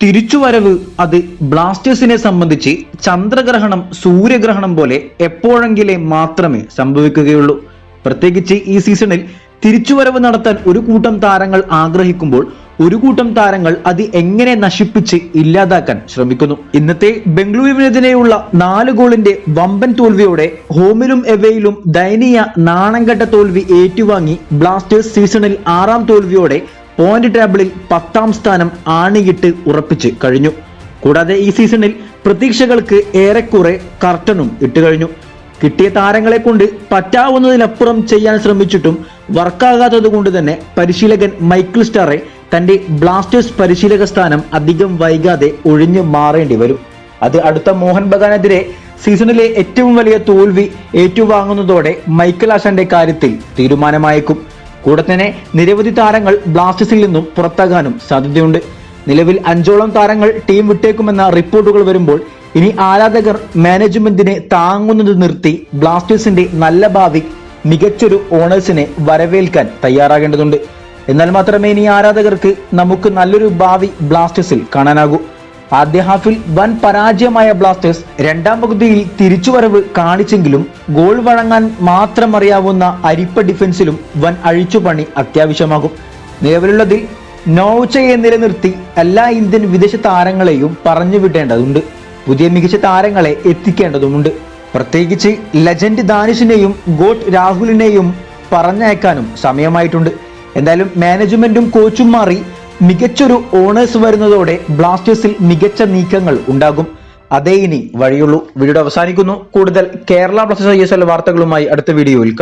തിരിച്ചുവരവ് അത് ബ്ലാസ്റ്റേഴ്സിനെ സംബന്ധിച്ച് ചന്ദ്രഗ്രഹണം സൂര്യഗ്രഹണം പോലെ എപ്പോഴെങ്കിലേ മാത്രമേ സംഭവിക്കുകയുള്ളൂ. പ്രത്യേകിച്ച് ഈ സീസണിൽ തിരിച്ചുവരവ് നടത്താൻ ഒരു കൂട്ടം താരങ്ങൾ ആഗ്രഹിക്കുമ്പോൾ ഒരു കൂട്ടം താരങ്ങൾ അത് എങ്ങനെ നശിപ്പിച്ച് ഇല്ലാതാക്കാൻ ശ്രമിക്കുന്നു. ഇന്നത്തെ ബംഗളൂരുവിനെതിരെയുള്ള 4 ഗോളിന്റെ വമ്പൻ തോൽവിയോടെ ഹോമിലും എവേയിലും ദയനീയ നാണംകെട്ട തോൽവി ഏറ്റുവാങ്ങി ബ്ലാസ്റ്റേഴ്സ് സീസണിൽ 6ാം തോൽവിയോടെ പോയിന്റ് ടേബിളിൽ 10ാം സ്ഥാനം ആണിയിട്ട് ഉറപ്പിച്ച് കഴിഞ്ഞു. കൂടാതെ ഈ സീസണിൽ പ്രതീക്ഷകൾക്ക് ഏറെക്കുറെ കർട്ടനും ഇട്ടുകഴിഞ്ഞു. കിട്ടിയ താരങ്ങളെ കൊണ്ട് പറ്റാവുന്നതിലപ്പുറം ചെയ്യാൻ ശ്രമിച്ചിട്ടും വർക്കാകാത്തത് കൊണ്ട് തന്നെ പരിശീലകൻ മൈക്കിൾ സ്റ്റാറെ തന്റെ ബ്ലാസ്റ്റേഴ്സ് പരിശീലക സ്ഥാനം അധികം വൈകാതെ ഒഴിഞ്ഞു മാറേണ്ടി വരും. അത് അടുത്ത മോഹൻ ബഗാനെതിരെ സീസണിലെ ഏറ്റവും വലിയ തോൽവി ഏറ്റുവാങ്ങുന്നതോടെ മൈക്കിൾ ആശാന്റെ കാര്യത്തിൽ തീരുമാനമായേക്കും. കൂടെ തന്നെ നിരവധി താരങ്ങൾ ബ്ലാസ്റ്റേഴ്സിൽ നിന്നും പുറത്താകാനും സാധ്യതയുണ്ട്. നിലവിൽ 5ഓളം താരങ്ങൾ ടീം വിട്ടേക്കുമെന്ന റിപ്പോർട്ടുകൾ വരുമ്പോൾ ഇനി ആരാധകർ മാനേജ്മെന്റിനെ താങ്ങുന്നത് നിർത്തി ബ്ലാസ്റ്റേഴ്സിന്റെ നല്ല ഭാവി മികച്ചൊരു ഓണേഴ്സിനെ വരവേൽക്കാൻ തയ്യാറാകേണ്ടതുണ്ട്. എന്നാൽ മാത്രമേ ഇനി ആരാധകർക്ക് നമുക്ക് നല്ലൊരു ഭാവി ബ്ലാസ്റ്റേഴ്സിൽ കാണാനാകൂ. ആദ്യ ഹാഫിൽ വൻ പരാജയമായ ബ്ലാസ്റ്റേഴ്സ് 2ാം പകുതിയിൽ തിരിച്ചുവരവ് കാണിച്ചെങ്കിലും ഗോൾ വഴങ്ങാൻ മാത്രം അറിയാവുന്ന അരിപ്പ ഡിഫൻസിലും വൻ അഴിച്ചുപണി അത്യാവശ്യമാകും. നിലവിലുള്ളതിൽ നോവച്ചയെ നിലനിർത്തി എല്ലാ ഇന്ത്യൻ വിദേശ താരങ്ങളെയും പറഞ്ഞു വിടേണ്ടതുണ്ട്. പുതിയ മികച്ച താരങ്ങളെ എത്തിക്കേണ്ടതുമുണ്ട്. പ്രത്യേകിച്ച് ലെജൻഡ് ദാനിഷിനെയും ഗോട്ട് രാഹുലിനെയും പറഞ്ഞയക്കാനും സമയമായിട്ടുണ്ട്. എന്തായാലും മാനേജ്മെന്റും കോച്ചും മാറി മികച്ചൊരു ഓണേഴ്സ് വരുന്നതോടെ ബ്ലാസ്റ്റേഴ്സിൽ മികച്ച നീക്കങ്ങൾ ഉണ്ടാകും. അതേ ഇനി വഴിയുള്ളൂ. വീഡിയോ അവസാനിക്കുന്നു. കൂടുതൽ കേരള ബ്ലാസ്റ്റേഴ്സ് ISL വാർത്തകളുമായി അടുത്ത വീഡിയോയിൽ കാണാം.